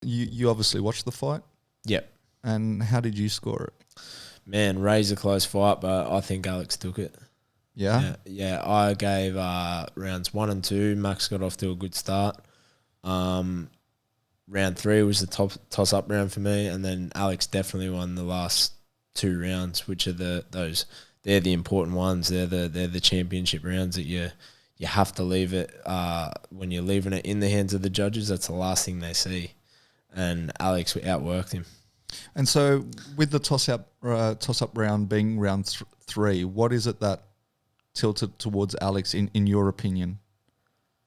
You obviously watched the fight, Yep. and how did you score it? Man, razor close fight, but I think Alex took it. Yeah? Yeah. I gave rounds 1 and 2. Max got off to a good start. Round 3 was the toss-up round for me, and then Alex definitely won the last 2 rounds, which are they're the important ones. They're the championship rounds that you have to leave it when you're leaving it in the hands of the judges. That's the last thing they see, and Alex outworked him. And so with the toss-up round being round 3, what is it that tilted towards Alex in your opinion?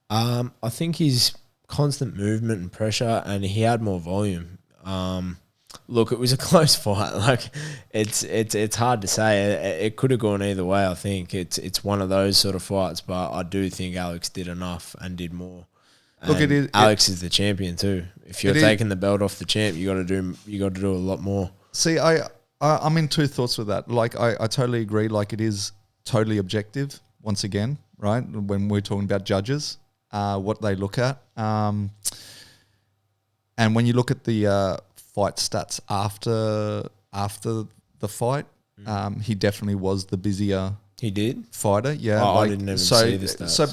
I think his constant movement and pressure, and he had more volume. Look, it was a close fight. Like it's hard to say. It could have gone either way. I think it's one of those sort of fights, but I do think Alex did enough and did more. Look, and Alex is the champion too. If you're taking the belt off the champ, you got to do a lot more. See, I'm in two thoughts with that. Like I totally agree. Like it is totally objective once again, right? When we're talking about judges, what they look at, and when you look at the fight stats after the fight, he definitely was the busier. He did? Fighter, yeah. I didn't even see the stats. So,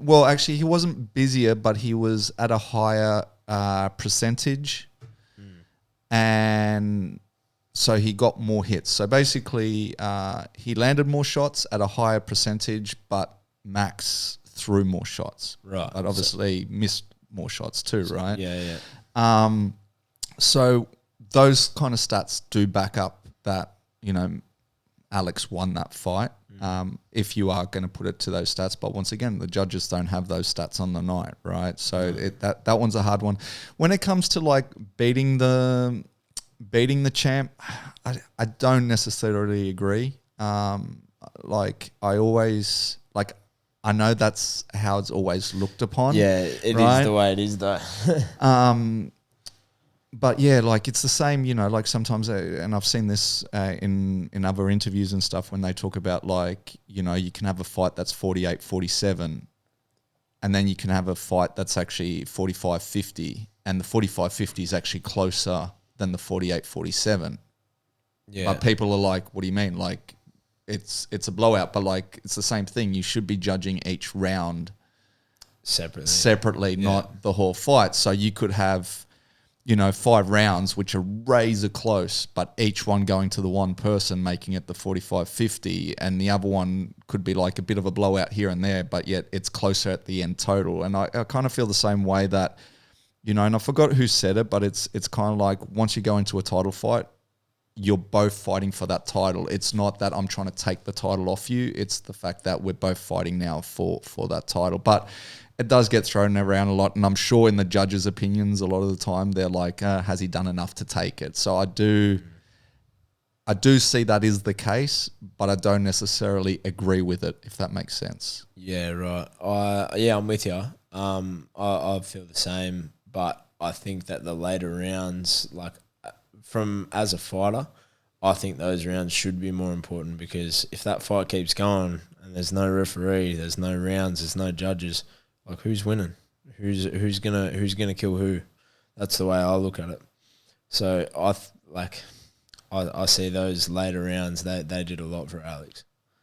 well, actually, he wasn't busier, but he was at a higher percentage, and so he got more hits. So basically, he landed more shots at a higher percentage, but Max threw more shots. Right. But obviously missed more shots too, right? Yeah. So those kind of stats do back up that, Alex won that fight. If you are going to put it to those stats, but once again, the judges don't have those stats on the night, right? So that one's a hard one. When it comes to like beating the champ, I don't necessarily agree. I know that's how it's always looked upon. Yeah, it right? is the way it is though. But yeah, like it's the same, like sometimes, and I've seen this in other interviews and stuff when they talk about like, you can have a fight that's 48-47 and then you can have a fight that's actually 45-50 and the 45-50 is actually closer than the 48-47. Yeah. But people are like, what do you mean? Like it's a blowout, but like it's the same thing. You should be judging each round separately, not the whole fight. So you could have 5 rounds, which are razor close, but each one going to the one person, making it the 45-50, and the other one could be like a bit of a blowout here and there, but yet it's closer at the end total. And I kind of feel the same way that, and I forgot who said it, but it's kind of like once you go into a title fight, you're both fighting for that title. It's not that I'm trying to take the title off you. It's the fact that we're both fighting now for that title. But it does get thrown around a lot, and I'm sure in the judges' opinions a lot of the time they're like, has he done enough to take it? So I do see that is the case, but I don't necessarily agree with it, if that makes sense. Yeah, right. I'm with you. I feel the same, but I think that the later rounds, like as a fighter, I think those rounds should be more important, because if that fight keeps going and there's no referee, there's no rounds, there's no judges, like who's winning? Who's gonna kill who? That's the way I look at it. So I see those later rounds. They did a lot for Alex.